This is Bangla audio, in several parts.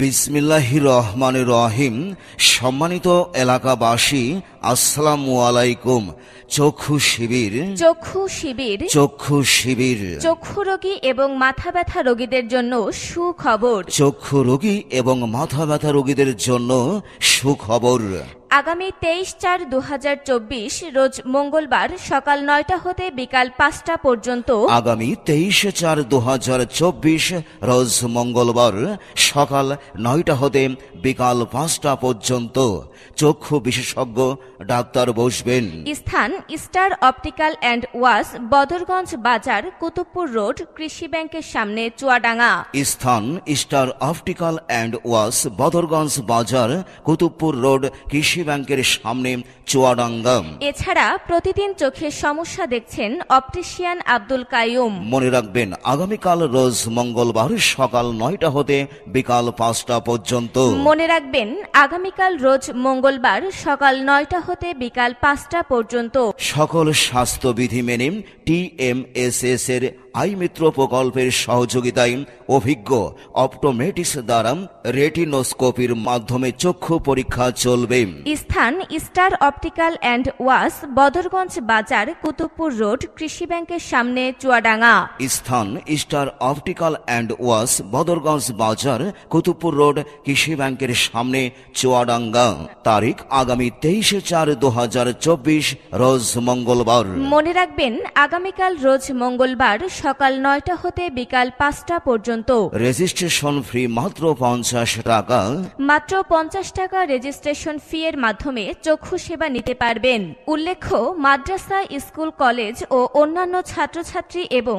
বিসমিল্লাহির রহমানির রহিম। সম্মানিত এলাকাবাসী, আসসালামু আলাইকুম। চক্ষু শিবির চক্ষু রোগী এবং মাথা ব্যথা রোগীদের জন্য সুখবর। চক্ষু রোগী এবং মাথা ব্যথা রোগীদের জন্য সুখবর। আগামী 23/4/2024 রোজ মঙ্গলবার সকাল 9টা হতে বিকাল 5টা পর্যন্ত। আগামী 23/4/2024 রোজ মঙ্গলবার সকাল 9টা হতে বিকাল 5টা পর্যন্ত চক্ষু বিশেষজ্ঞ ডাক্তার বসবেন। স্থান star optical and wash, Badarganj বাজার, কুতুবপুর রোড, কৃষি ব্যাংকের সামনে, চুয়াডাঙ্গা। স্থান star optical and wash, Badarganj বাজার, কুতুবপুর রোড, কৃষি ব্যাংকের সামনে, চুয়াডাঙ্গা। এছাড়া প্রতিদিন চোখের সমস্যা দেখছেন অপটিশিয়ান আব্দুল কাইয়ুম। মনে রাখবেন, আগামীকাল রোজ মঙ্গলবার সকাল 9টা হতে বিকাল 5টা পর্যন্ত। মনে রাখবেন, আগামীকাল রোজ মঙ্গলবার সকাল 9টা হতে বিকাল 5টা পর্যন্ত। সকল স্বাস্থ্যবিধি মেনে TMSS এর আই মিত্র প্রকল্পের সহযোগিতায় অভিজ্ঞ অপটোমেট্রিস্ট দ্বারা রেটিনোস্কোপির মাধ্যমে চক্ষু পরীক্ষা চলবে। স্থান star optical and wash, Badarganj বাজার, কুতুবপুর রোড, কৃষি ব্যাংকের সামনে, চুয়াডাঙ্গা। স্থান star optical and wash, Badarganj বাজার, কুতুবপুর রোড, কৃষি ব্যাংকের সামনে, চুয়াডাঙ্গা। তারিখ আগামী 23/4/2024 রোজ মঙ্গলবার। মনে রাখবেন, আগামীকাল রোজ মঙ্গলবার সকাল 9টা হতে বিকাল 5টা পর্যন্ত। রেজিস্ট্রেশন ফি মাত্র 50 টাকা। মাত্র 50 টাকা রেজিস্ট্রেশন ফি এর মাধ্যমে চক্ষু সেবা নিতে পারবেন। উল্লেখ্য, মাদ্রাসা, স্কুল, কলেজ ও অন্যান্য ছাত্রছাত্রী এবং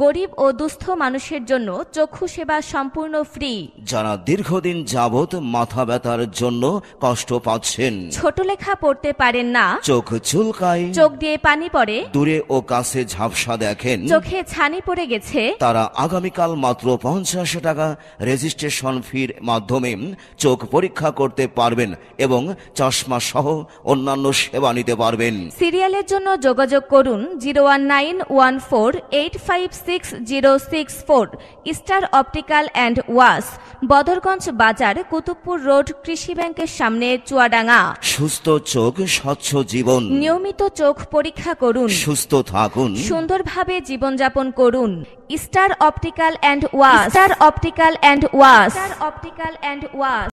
গরিব ও দুস্থ মানুষের জন্য চক্ষু সেবা সম্পূর্ণ ফ্রি। যারা দীর্ঘদিন যাবৎ মাথা ব্যথার জন্য কষ্ট পাচ্ছেন, ছোট লেখা পড়তে পারেন না, চোখ চুলকায়, চোখ দিয়ে পানি পড়ে, দূরে ও কাছে ঝাপসা দেখেন, চোখে ছানি পড়ে গেছে, তারা আগামীকাল মাত্র 50 টাকা রেজিস্ট্রেশন ফির মাধ্যমে চোখ পরীক্ষা করতে পারবেন এবং চশমা সহ অন্যান্য সেবা নিতে পারবেন। সিরিয়ালের জন্য যোগাযোগ করুন 01914856064। Star optical and wash, Badarganj বাজার, কুতুবপুর রোড, কৃষি ব্যাংকের সামনে, চুয়াডাঙ্গা। সুস্থ চোখ, স্বচ্ছ জীবন। নিয়মিত চোখ পরীক্ষা করুন, সুস্থ থাকুন, সুন্দরভাবে জীবনযাপন করুন। Star optical and wash.